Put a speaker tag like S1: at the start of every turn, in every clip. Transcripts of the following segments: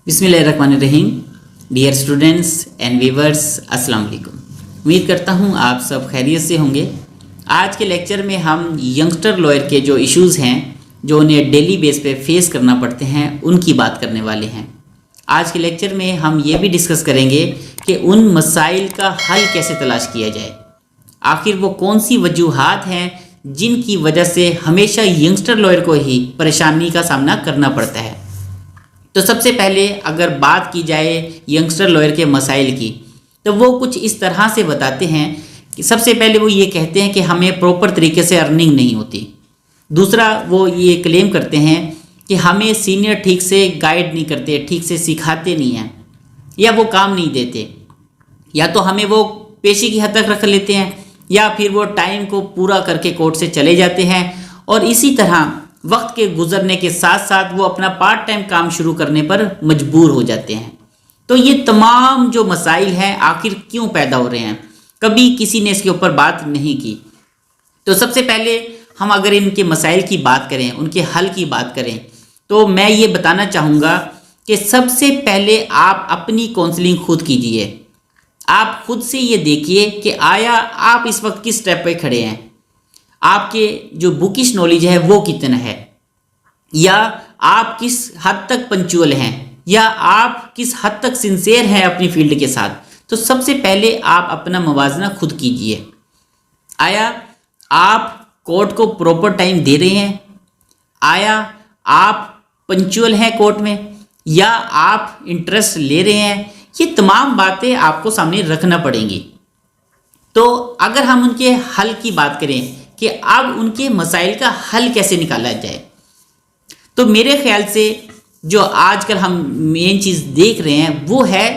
S1: बिस्मिल्लाहिर्रहमानिर्रहीम। Dear students and viewers, अस्सलाम वालेकुम। उम्मीद करता हूँ आप सब खैरियत से होंगे। आज के लेक्चर में हम यंगस्टर लॉयर के जो इश्यूज़ हैं, जो उन्हें डेली बेस पे फेस करना पड़ते हैं, उनकी बात करने वाले हैं। आज के लेक्चर में हम ये भी डिस्कस करेंगे कि उन मसाइल का हल कैसे तलाश किया जाए। आखिर वो कौन सी वजूहात हैं जिनकी वजह से हमेशा यंगस्टर लॉयर को ही परेशानी का सामना करना पड़ता है। तो सबसे पहले अगर बात की जाए यंगस्टर लॉयर के मसाइल की, तो वो कुछ इस तरह से बताते हैं कि सबसे पहले वो ये कहते हैं कि हमें प्रॉपर तरीके से अर्निंग नहीं होती। दूसरा, वो ये क्लेम करते हैं कि हमें सीनियर ठीक से गाइड नहीं करते, ठीक से सिखाते नहीं हैं, या वो काम नहीं देते, या तो हमें वो पेशी की हद तक रख लेते हैं, या फिर वो टाइम को पूरा करके कोर्ट से चले जाते हैं। और इसी तरह वक्त के गुजरने के साथ साथ वो अपना पार्ट टाइम काम शुरू करने पर मजबूर हो जाते हैं। तो ये तमाम जो मसाइल हैं आखिर क्यों पैदा हो रहे हैं, कभी किसी ने इसके ऊपर बात नहीं की। तो सबसे पहले हम अगर इनके मसाइल की बात करें, उनके हल की बात करें, तो मैं ये बताना चाहूँगा कि सबसे पहले आप अपनी काउंसलिंग खुद कीजिए। आप खुद से ये देखिए कि आया आप इस वक्त किस स्टेप पे खड़े हैं, आपके जो बुकिश नॉलेज है वो कितना है, या आप किस हद तक पंक्चुअल हैं, या आप किस हद तक सिंसियर हैं अपनी फील्ड के साथ। तो सबसे पहले आप अपना मुवाजना खुद कीजिए। आया आप कोर्ट को प्रॉपर टाइम दे रहे हैं, आया आप पंक्चुअल हैं कोर्ट में, या आप इंटरेस्ट ले रहे हैं। ये तमाम बातें आपको सामने रखना पड़ेंगी। तो अगर हम उनके हल की बात करें कि अब उनके मसाइल का हल कैसे निकाला जाए, तो मेरे ख्याल से जो आजकल हम मेन चीज़ देख रहे हैं वो है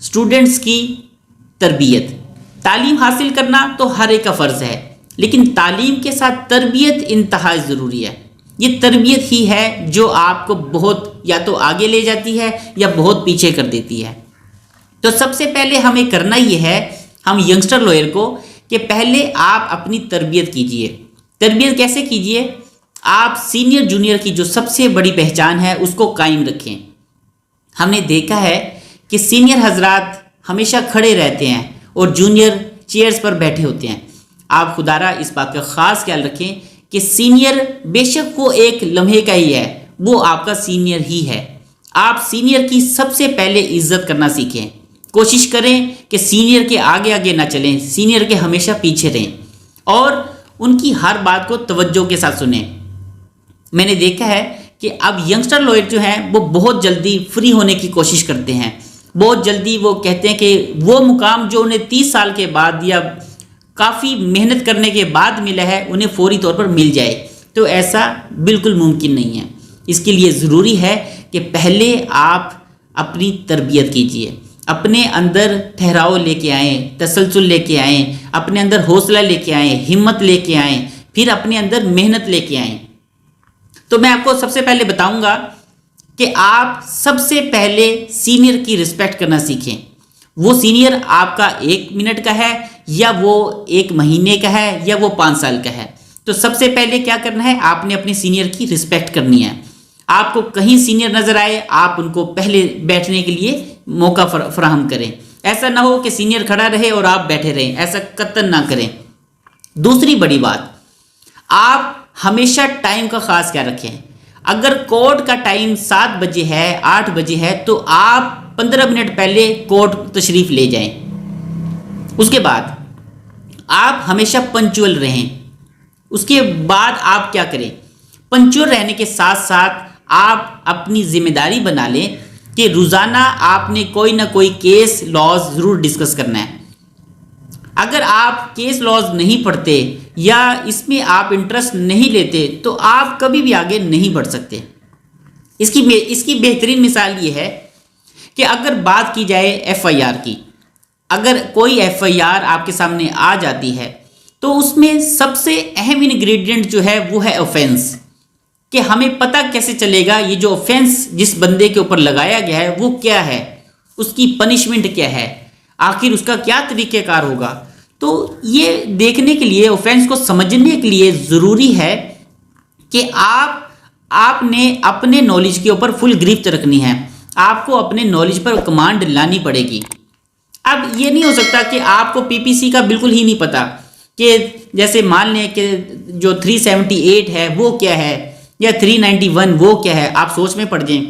S1: स्टूडेंट्स की तरबियत। तालीम हासिल करना तो हर एक का फ़र्ज़ है, लेकिन तालीम के साथ तरबियत इंतहा ज़रूरी है। ये तरबियत ही है जो आपको बहुत या तो आगे ले जाती है या बहुत पीछे कर देती है। तो सबसे पहले हमें करना ये है, हम यंगस्टर लॉयर को, कि पहले आप अपनी तरबियत कीजिए। तरबियत कैसे कीजिए? आप सीनियर जूनियर की जो सबसे बड़ी पहचान है उसको कायम रखें। हमने देखा है कि सीनियर हजरात हमेशा खड़े रहते हैं और जूनियर चेयर्स पर बैठे होते हैं। आप खुदारा इस बात का ख़ास ख्याल रखें कि सीनियर बेशक वो एक लम्हे का ही है, वो आपका सीनियर ही है। आप सीनियर की सबसे पहले इज्जत करना सीखें। कोशिश करें कि सीनियर के आगे आगे ना चलें, सीनियर के हमेशा पीछे रहें और उनकी हर बात को तवज्जो के साथ सुनें। मैंने देखा है कि अब यंगस्टर लॉयर जो हैं वो बहुत जल्दी फ्री होने की कोशिश करते हैं। बहुत जल्दी वो कहते हैं कि वो मुकाम जो उन्हें 30 साल के बाद या काफ़ी मेहनत करने के बाद मिला है, उन्हें फौरी तौर पर मिल जाए। तो ऐसा बिल्कुल मुमकिन नहीं है। इसके लिए ज़रूरी है कि पहले आप अपनी तरबियत कीजिए, अपने अंदर ठहराव लेके आएँ, तसलसल लेके आएँ, अपने अंदर हौसला लेके आएँ, हिम्मत लेके आएँ, फिर अपने अंदर मेहनत लेके आएँ। तो मैं आपको सबसे पहले बताऊंगा कि आप सबसे पहले सीनियर की रिस्पेक्ट करना सीखें। वो सीनियर आपका 1 मिनट का है, या वो 1 महीने का है, या वो 5 साल का है। तो सबसे पहले क्या करना है, आपने अपने सीनियर की रिस्पेक्ट करनी है। आपको कहीं सीनियर नज़र आए, आप उनको पहले बैठने के लिए मौका फराहम करें। ऐसा ना हो कि सीनियर खड़ा रहे और आप बैठे रहें, ऐसा कतई ना करें। दूसरी बड़ी बात, आप हमेशा टाइम का ख़ास ख्याल रखें। अगर कोर्ट का टाइम 7 बजे है, 8 बजे है, तो आप 15 मिनट पहले कोर्ट तशरीफ़ ले जाएं। उसके बाद आप हमेशा पंक्चुअल रहें। उसके बाद आप क्या करें, पंक्चुअल रहने के साथ साथ आप अपनी ज़िम्मेदारी बना लें कि रोज़ाना आपने कोई ना कोई केस लॉज ज़रूर डिस्कस करना है। अगर आप केस लॉज नहीं पढ़ते या इसमें आप इंटरेस्ट नहीं लेते, तो आप कभी भी आगे नहीं बढ़ सकते। इसकी बेहतरीन मिसाल ये है कि अगर बात की जाए FIR की, अगर कोई FIR आपके सामने आ जाती है, तो उसमें सबसे अहम इंग्रेडिएंट जो है वो है ऑफेंस। कि हमें पता कैसे चलेगा ये जो ऑफेंस जिस बंदे के ऊपर लगाया गया है वो क्या है, उसकी पनिशमेंट क्या है, आखिर उसका क्या तरीक़ेकार होगा। तो ये देखने के लिए, ऑफेंस को समझने के लिए ज़रूरी है कि आपने अपने नॉलेज के ऊपर फुल गिरफ्त रखनी है। آپ کو اپنے نالج پر کمانڈ لانی پڑے گی۔ اب یہ نہیں ہو سکتا کہ آپ کو پی پی سی کا بالکل ہی نہیں پتہ کہ جیسے مان لیں کہ جو 378 ہے وہ کیا ہے یا 391 وہ کیا ہے، آپ سوچ میں پڑ جائیں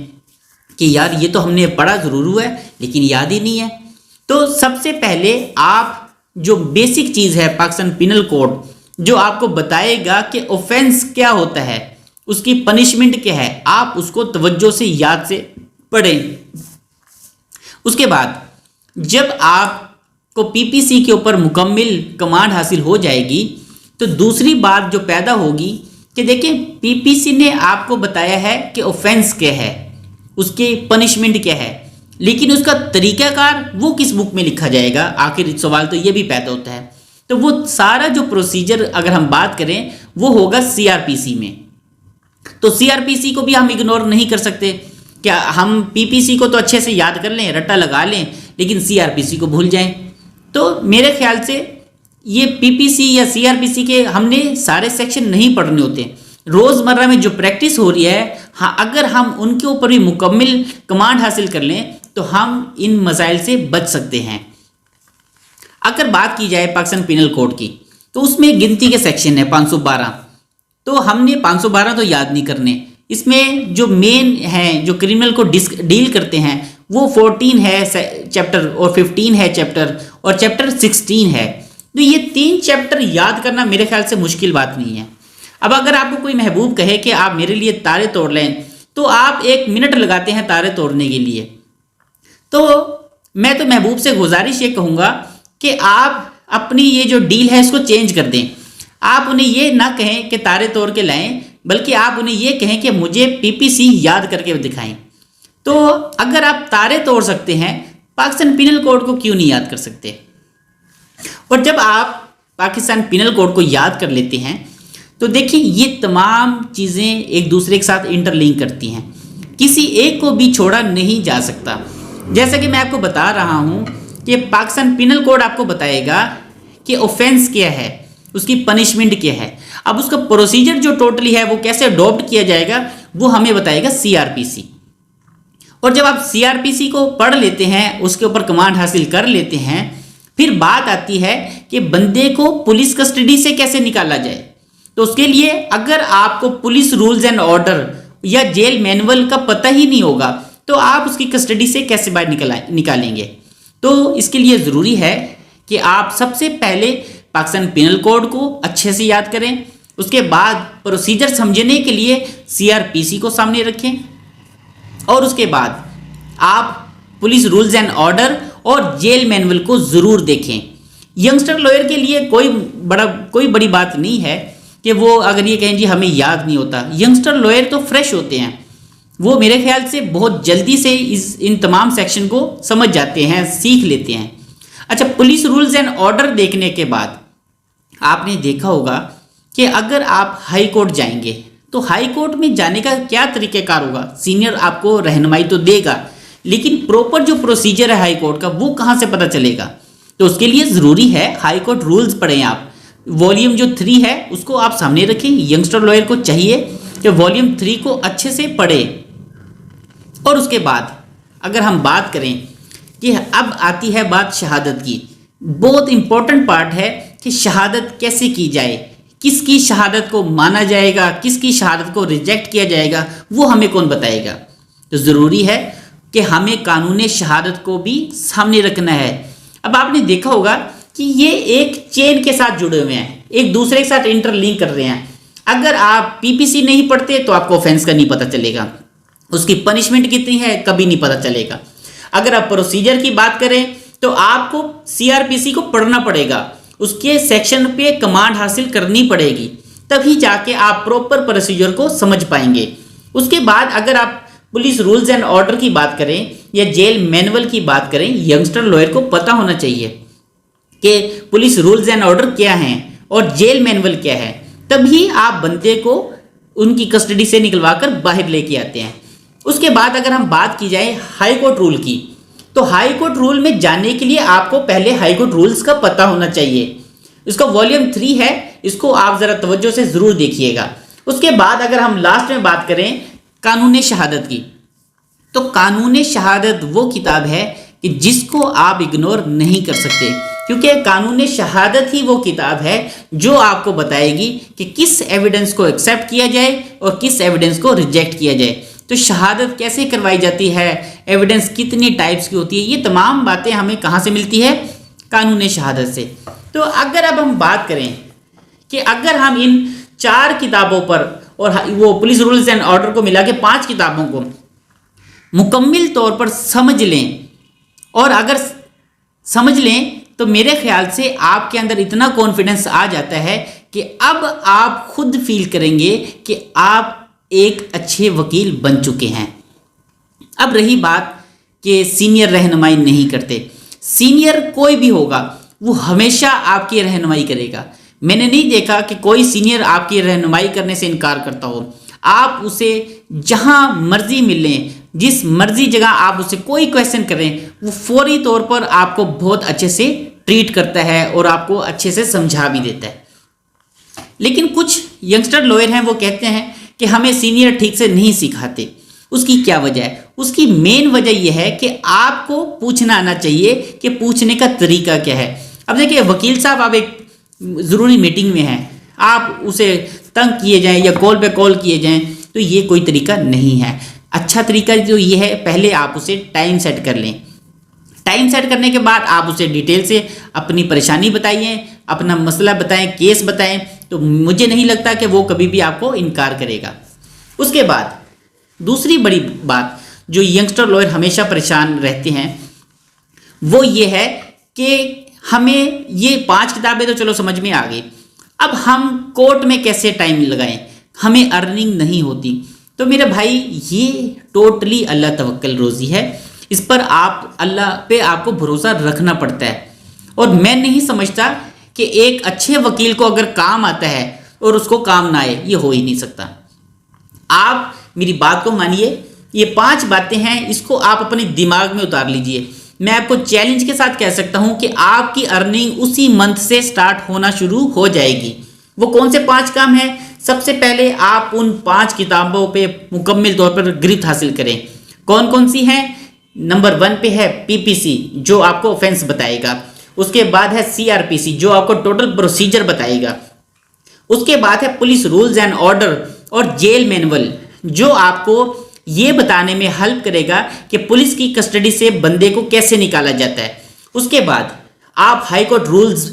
S1: کہ یار یہ تو ہم نے پڑھا ضرور ہوا ہے لیکن یاد ہی نہیں ہے۔ تو سب سے پہلے آپ جو بیسک چیز ہے پاکستان پینل کوڈ جو آپ کو بتائے گا کہ اوفینس کیا ہوتا ہے، اس کی پنشمنٹ کیا ہے، آپ اس کو توجہ سے یاد سے پڑھیں۔ اس کے بعد جب آپ کو پی پی سی کے اوپر مکمل کمانڈ حاصل ہو جائے گی تو دوسری بات جو پیدا ہوگی کہ دیکھیں پی پی سی نے آپ کو بتایا ہے کہ اوفینس کیا ہے، اس کی پنشمنٹ کیا ہے، لیکن اس کا طریقہ کار وہ کس بک میں لکھا جائے گا؟ آخر سوال تو یہ بھی پیدا ہوتا ہے۔ تو وہ سارا جو پروسیجر اگر ہم بات کریں وہ ہوگا سی آر پی سی میں۔ تو سی آر پی سی کو بھی ہم اگنور نہیں کر سکتے، کیا ہم پی پی سی کو تو اچھے سے یاد کر لیں، رٹا لگا لیں، لیکن سی آر پی سی کو بھول جائیں؟ تو میرے خیال سے یہ پی پی سی یا سی آر پی سی کے ہم نے سارے سیکشن نہیں پڑھنے ہوتے۔ روزمرہ میں جو پریکٹس ہو رہی ہے، ہاں اگر ہم ان کے اوپر بھی مکمل کمانڈ حاصل کر لیں تو ہم ان مسائل سے بچ سکتے ہیں۔ اگر بات کی جائے پاکستان پینل کوڈ کی تو اس میں گنتی کے سیکشن ہے 512، تو ہم نے 512 تو یاد نہیں کرنے، اس میں جو مین ہیں جو کرمنل کو ڈیل کرتے ہیں وہ 14 ہے چیپٹر اور 15 ہے چیپٹر اور چیپٹر 16 ہے۔ تو یہ 3 چیپٹر یاد کرنا میرے خیال سے مشکل بات نہیں ہے۔ اب اگر آپ کو کوئی محبوب کہے کہ آپ میرے لیے تارے توڑ لیں تو آپ 1 منٹ لگاتے ہیں تارے توڑنے کے لیے، تو میں تو محبوب سے گزارش یہ کہوں گا کہ آپ اپنی یہ جو ڈیل ہے اس کو چینج کر دیں۔ آپ انہیں یہ نہ کہیں کہ تارے توڑ کے لائیں، بلکہ آپ انہیں یہ کہیں کہ مجھے پی پی سی یاد کر کے دکھائیں۔ تو اگر آپ تارے توڑ سکتے ہیں پاکستان پینل کوڈ کو کیوں نہیں یاد کر سکتے؟ اور جب آپ پاکستان پینل کوڈ کو یاد کر لیتے ہیں تو دیکھیں یہ تمام چیزیں ایک دوسرے کے ساتھ انٹر لنک کرتی ہیں، کسی ایک کو بھی چھوڑا نہیں جا سکتا۔ جیسا کہ میں آپ کو بتا رہا ہوں کہ پاکستان پینل کوڈ آپ کو بتائے گا کہ اوفینس کیا ہے، اس کی پنشمنٹ کیا ہے، اب اس کا پروسیجر جو ٹوٹلی ہے وہ کیسے اڈاپٹ کیا جائے گا وہ ہمیں بتائے گا سی آر پی سی۔ اور جب آپ سی آر پی سی کو پڑھ لیتے ہیں، اس کے اوپر کمانڈ حاصل کر لیتے ہیں، پھر بات آتی ہے کہ بندے کو پولیس کسٹڈی سے کیسے نکالا جائے۔ تو اس کے لیے اگر آپ کو پولیس رولز اینڈ آرڈر یا جیل مینول کا پتہ ہی نہیں ہوگا تو آپ اس کی کسٹڈی سے کیسے باہر نکالیں گے؟ تو اس کے لیے ضروری ہے کہ آپ سب سے پہلے پاکستان پینل کوڈ کو اچھے سے یاد کریں، اس کے بعد پروسیجر سمجھنے کے لیے سی آر پی سی کو سامنے رکھیں، اور اس کے بعد آپ پولیس رولز اینڈ آرڈر اور جیل مینول کو ضرور دیکھیں۔ ینگسٹر لوئر کے لیے کوئی بڑی بات نہیں ہے کہ وہ اگر یہ کہیں جی ہمیں یاد نہیں ہوتا۔ ینگسٹر لوئر تو فریش ہوتے ہیں، وہ میرے خیال سے بہت جلدی سے ان تمام سیکشن کو سمجھ جاتے ہیں، سیکھ لیتے ہیں۔ اچھا، پولیس رولز اینڈ آرڈر دیکھنے کے بعد آپ نے دیکھا ہوگا کہ اگر آپ ہائی کورٹ جائیں گے تو ہائی کورٹ میں جانے کا کیا طریقہ کار ہوگا؟ سینئر آپ کو رہنمائی تو دے گا، لیکن پروپر جو پروسیجر ہے ہائی کورٹ کا وہ کہاں سے پتہ چلے گا؟ تو اس کے لیے ضروری ہے ہائی کورٹ رولز پڑھیں آپ۔ والیوم جو 3 ہے اس کو آپ سامنے رکھیں، ینگسٹر لوئر کو چاہیے کہ والیوم 3 کو اچھے سے پڑھے۔ اور اس کے بعد اگر ہم بات کریں کہ اب آتی ہے بات شہادت کی، بہت امپورٹنٹ پارٹ ہے کہ شہادت کیسے کی جائے، کس کی شہادت کو مانا جائے گا، کس کی شہادت کو ریجیکٹ کیا جائے گا، وہ ہمیں کون بتائے گا؟ تو ضروری ہے کہ ہمیں قانون شہادت کو بھی سامنے رکھنا ہے۔ اب آپ نے دیکھا ہوگا کہ یہ ایک چین کے ساتھ جڑے ہوئے ہیں، ایک دوسرے کے ساتھ انٹر لنک کر رہے ہیں۔ اگر آپ پی پی سی نہیں پڑھتے تو آپ کو آفینس کا نہیں پتہ چلے گا، اس کی پنشمنٹ کتنی ہے کبھی نہیں پتہ چلے گا۔ اگر آپ پروسیجر کی بات کریں تو آپ کو سی آر پی سی کو پڑھنا پڑے گا، اس کے سیکشن پہ کمانڈ حاصل کرنی پڑے گی، تبھی جا کے آپ پروپر پروسیجر کو سمجھ پائیں گے۔ اس کے بعد اگر آپ پولیس رولز اینڈ آرڈر کی بات کریں یا جیل مینول کی بات کریں، ینگسٹر لوئر کو پتہ ہونا چاہیے کہ پولیس رولز اینڈ آرڈر کیا ہیں اور جیل مینول کیا ہے، تبھی آپ بندے کو ان کی کسٹڈی سے نکلوا کر باہر لے کے آتے ہیں۔ اس کے بعد اگر ہم بات کی جائے ہائی کورٹ رول کی، تو ہائی کورٹ رول میں جانے کے لیے آپ کو پہلے ہائی کورٹ رولز کا پتہ ہونا چاہیے۔ اس کا والیوم 3 ہے، اس کو آپ ذرا توجہ سے ضرور دیکھیے گا۔ اس کے بعد اگر ہم لاسٹ میں بات کریں قانون شہادت کی، तो कानून शहादत वो किताब है कि जिसको आप इग्नोर नहीं कर सकते, क्योंकि कानून शहादत ही वो किताब है जो आपको बताएगी कि किस एविडेंस को एक्सेप्ट किया जाए और किस एविडेंस को रिजेक्ट किया जाए। तो शहादत कैसे करवाई जाती है, एविडेंस कितनी टाइप्स की होती है, ये तमाम बातें हमें कहाँ से मिलती है, कानून शहादत से। तो अगर अब हम बात करें कि अगर हम इन 4 किताबों पर और वो पुलिस रूल्स एंड ऑर्डर को मिला के 5 किताबों को मुकम्मल तौर पर समझ लें, और अगर समझ लें तो मेरे ख्याल से आपके अंदर इतना कॉन्फिडेंस आ जाता है कि अब आप खुद फील करेंगे कि आप एक अच्छे वकील बन चुके हैं। अब रही बात कि सीनियर रहनुमाई नहीं करते, सीनियर कोई भी होगा वो हमेशा आपकी रहनुमाई करेगा। मैंने नहीं देखा कि कोई सीनियर आपकी रहनुमाई करने से इनकार करता हो। आप उसे जहां मर्जी मिलें, जिस मर्जी जगह आप उससे कोई क्वेश्चन करें, वो फौरी तौर पर आपको बहुत अच्छे से ट्रीट करता है और आपको अच्छे से समझा भी देता है। लेकिन कुछ यंगस्टर लॉयर हैं, वो कहते हैं कि हमें सीनियर ठीक से नहीं सिखाते। उसकी क्या वजह है? उसकी मेन वजह यह है कि आपको पूछना आना चाहिए कि पूछने का तरीका क्या है। अब देखिए वकील साहब, आप एक ज़रूरी मीटिंग में हैं, आप उसे तंग किए जाएं या कॉल पे कॉल किए जाएं, तो ये कोई तरीका नहीं है। अच्छा तरीका जो ये है, पहले आप उसे टाइम सेट कर लें। टाइम सेट करने के बाद आप उसे डिटेल से अपनी परेशानी बताइए, अपना मसला बताएं, केस बताएं, तो मुझे नहीं लगता कि वो कभी भी आपको इनकार करेगा। उसके बाद दूसरी बड़ी बात जो यंगस्टर लॉयर हमेशा परेशान रहते हैं वो ये है कि हमें ये 5 किताबें तो चलो समझ में आ गई, अब हम कोर्ट में कैसे टाइम लगाएं, हमें अर्निंग नहीं होती। तो मेरे भाई ये टोटली अल्लाह तवक्कल रोज़ी है, इस पर आप अल्लाह पे आपको भरोसा रखना पड़ता है। और मैं नहीं समझता कि एक अच्छे वकील को अगर काम आता है और उसको काम ना आए, ये हो ही नहीं सकता। आप मेरी बात को मानिए, ये 5 बातें हैं, इसको आप अपने दिमाग में उतार लीजिए। मैं आपको चैलेंज के साथ कह सकता हूं कि आपकी अर्निंग उसी मंथ से स्टार्ट होना शुरू हो जाएगी। वो कौन से 5 काम हैं? सबसे पहले आप उन 5 किताबों पे मुकम्मल तौर पर गिरफ्त हासिल करें। कौन कौन सी हैं? नंबर 1 पे है पीपीसी जो आपको ऑफेंस बताएगा। उसके बाद है सीआरपीसी जो आपको टोटल प्रोसीजर बताएगा। उसके बाद है पुलिस रूल्स एंड ऑर्डर और जेल मैनुअल जो आपको ये बताने में हेल्प करेगा कि पुलिस की कस्टडी से बंदे को कैसे निकाला जाता है। उसके बाद आप हाई कोर्ट रूल्स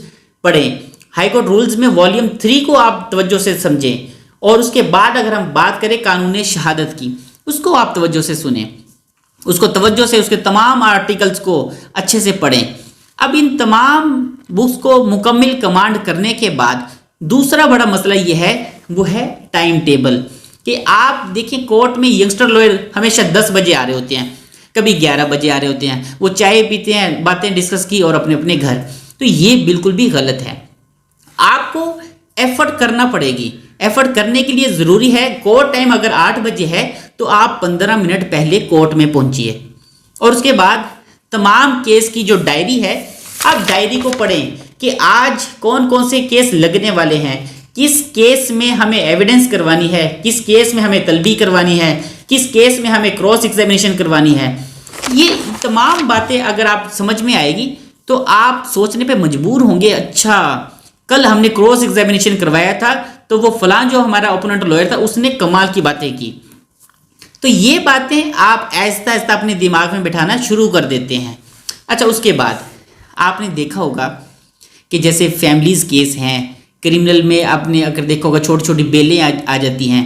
S1: पढ़ें। हाई कोर्ट रूल्स में वॉल्यूम 3 को आप तवज्जो से समझें। और उसके बाद अगर हम बात करें कानून शहादत की, उसको आप तवज्जो से सुनें, उसको तवज्जो से उसके तमाम आर्टिकल्स को अच्छे से पढ़ें। अब इन तमाम बुक्स को मुकम्मल कमांड करने के बाद दूसरा बड़ा मसला ये है, वो है टाइम टेबल। कि आप देखिए कोर्ट में यंगस्टर लॉयर हमेशा 10 बजे आ रहे होते हैं, कभी 11 बजे आ रहे होते हैं, वो चाय पीते हैं, बातें डिस्कस की और अपने अपने घर। तो ये बिल्कुल भी गलत है। आपको एफर्ट करना पड़ेगी। एफर्ट करने के लिए ज़रूरी है, कोर्ट टाइम अगर 8 बजे है तो आप 15 मिनट पहले कोर्ट में पहुंचिए। और उसके बाद तमाम केस की जो डायरी है, आप डायरी को पढ़ें कि आज कौन कौन से केस लगने वाले हैं, किस केस में हमें एविडेंस करवानी है, किस केस में हमें तलबी करवानी है, किस केस में हमें क्रॉस एग्जामिनेशन करवानी है। ये तमाम बातें अगर आप समझ में आएगी तो आप सोचने पे मजबूर होंगे, अच्छा कल हमने क्रॉस एग्जामिनेशन करवाया था तो वो फलां जो हमारा ओपोनेंट लॉयर था उसने कमाल की बातें की। तो ये बातें आप आहिस्ता आहिस्ता अपने दिमाग में बिठाना शुरू कर देते हैं। अच्छा, उसके बाद आपने देखा होगा कि जैसे फैमिलीज़ केस हैं, क्रिमिनल में आपने अगर देखा होगा छोटी छोटी बेलें आ जाती हैं।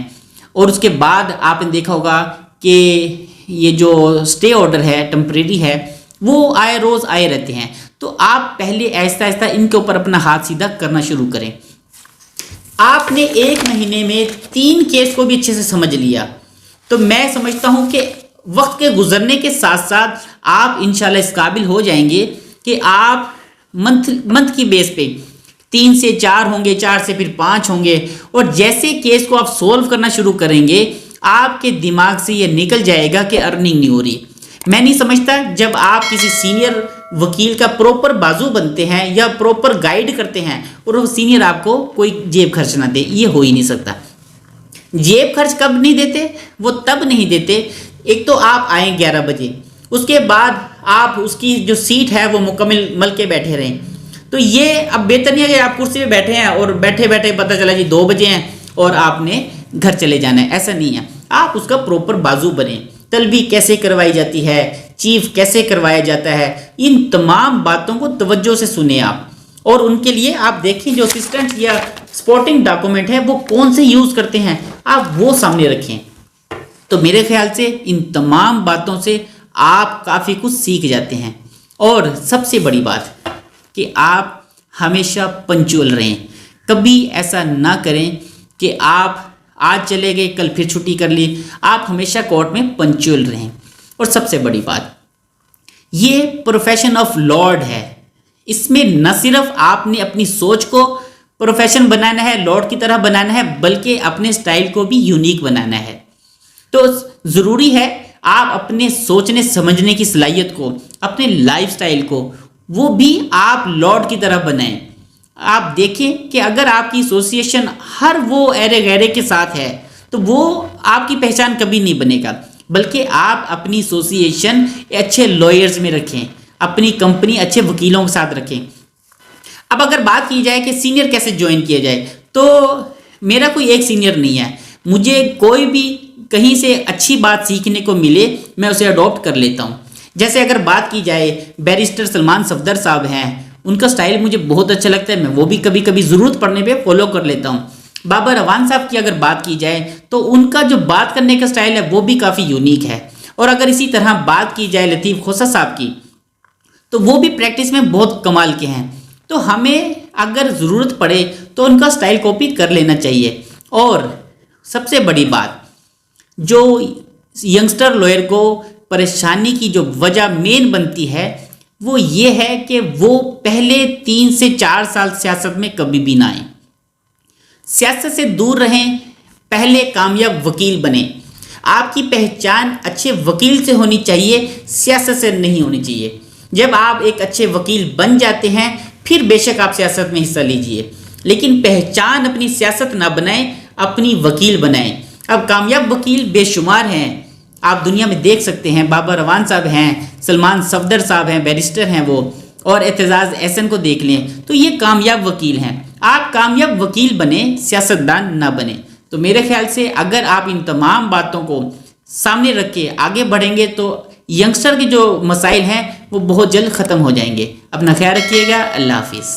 S1: और उसके बाद आपने देखा होगा कि ये जो स्टे ऑर्डर है, टेम्परेरी है, वो रोज़ आए रहते हैं। तो आप पहले आहिस्ता आहिस्ता इनके ऊपर अपना हाथ सीधा करना शुरू करें। आपने 1 महीने में 3 केस को भी अच्छे से समझ लिया तो मैं समझता हूँ कि वक्त के गुजरने के साथ साथ आप इंशाल्लाह इस काबिल हो जाएंगे कि आप मंथ की बेस पे 3 से 4 होंगे, 4 से फिर 5 होंगे। और जैसे केस को आप सोल्व करना शुरू करेंगे आपके दिमाग से ये निकल जाएगा कि अर्निंग नहीं हो रही। मैं नहीं समझता जब आप किसी सीनियर वकील का प्रॉपर बाजू बनते हैं या प्रॉपर गाइड करते हैं और वो सीनियर आपको कोई जेब खर्च ना दे, ये हो ही नहीं सकता। जेब खर्च कब नहीं देते? वो तब नहीं देते एक तो आप आएँ 11 बजे, उसके बाद आप उसकी जो सीट है वो मुकम्मल मल के बैठे रहें। तो ये अब बेहतर नहीं है कि आप कुर्सी पे बैठे हैं और बैठे बैठे पता चला जी 2 बजे हैं और आपने घर चले जाना है, ऐसा नहीं है। आप उसका प्रॉपर बाजू बने, तलबी कैसे करवाई जाती है, चीफ कैसे करवाया जाता है, इन तमाम बातों को तवज्जो से सुने आप। और उनके लिए आप देखें जो असिस्टेंट या सपोर्टिंग डॉक्यूमेंट है वो कौन से यूज़ करते हैं, आप वो सामने रखें। तो मेरे ख्याल से इन तमाम बातों से आप काफ़ी कुछ सीख जाते हैं। और सबसे बड़ी बात कि आप हमेशा पंक्चुअल रहें, कभी ऐसा ना करें कि आप आज चले गए कल फिर छुट्टी कर ली। आप हमेशा कोर्ट में पंक्चुअल रहें। और सबसे बड़ी बात, ये प्रोफेशन ऑफ लॉर्ड है, इसमें न सिर्फ आपने अपनी सोच को प्रोफेशन बनाना है, लॉर्ड की तरह बनाना है, बल्कि अपने स्टाइल को भी यूनिक बनाना है। तो ज़रूरी है आप अपने सोचने समझने की सलाहियत को, अपने लाइफस्टाइल को, वो भी आप लॉर्ड की तरह बनाएं। आप देखें कि अगर आपकी एसोसिएशन हर वो एरे गैरे के साथ है तो वो आपकी पहचान कभी नहीं बनेगा, बल्कि आप अपनी एसोसिएशन अच्छे लॉयर्स में रखें, अपनी कंपनी अच्छे वकीलों के साथ रखें। अब अगर बात की जाए कि सीनियर कैसे ज्वाइन किया जाए, तो मेरा कोई एक सीनियर नहीं है। मुझे कोई भी कहीं से अच्छी बात सीखने को मिले मैं उसे अडॉप्ट कर लेता हूँ। जैसे अगर बात की जाए बैरिस्टर सलमान सफदर साहब हैं, उनका स्टाइल मुझे बहुत अच्छा लगता है, मैं वो भी कभी कभी ज़रूरत पड़ने पे फॉलो कर लेता हूँ। बाबर अवान साहब की अगर बात की जाए तो उनका जो बात करने का स्टाइल है वो भी काफ़ी यूनिक है। और अगर इसी तरह बात की जाए लतीफ़ खोसा साहब की, तो वो भी प्रैक्टिस में बहुत कमाल के हैं। तो हमें अगर ज़रूरत पड़े तो उनका स्टाइल कॉपी कर लेना चाहिए। और सबसे बड़ी बात, जो यंगस्टर लॉयर को परेशानी की जो वजह मेन बनती है वो ये है कि वो पहले 3 से 4 साल सियासत में कभी भी ना आए, सियासत से दूर रहें, पहले कामयाब वकील बने। आपकी पहचान अच्छे वकील से होनी चाहिए, सियासत से नहीं होनी चाहिए। जब आप एक अच्छे वकील बन जाते हैं फिर बेशक आप सियासत में हिस्सा लीजिए, लेकिन पहचान अपनी सियासत ना बनाएं, अपनी वकील बनाएं। अब कामयाब वकील बेशुमार हैं, आप दुनिया में देख सकते हैं। बाबर अवान साहब हैं, सलमान सफदर साहब हैं, बैरिस्टर हैं वो, और एतजाज़ एहसन को देख लें, तो ये कामयाब वकील हैं। आप कामयाब वकील बने, सियासतदान ना बने। तो मेरे ख्याल से अगर आप इन तमाम बातों को सामने रख के आगे बढ़ेंगे तो यंगस्टर के जो मसाइल हैं वो बहुत जल्द ख़त्म हो जाएंगे। अपना ख्याल रखिएगा। अल्लाह हाफिज़।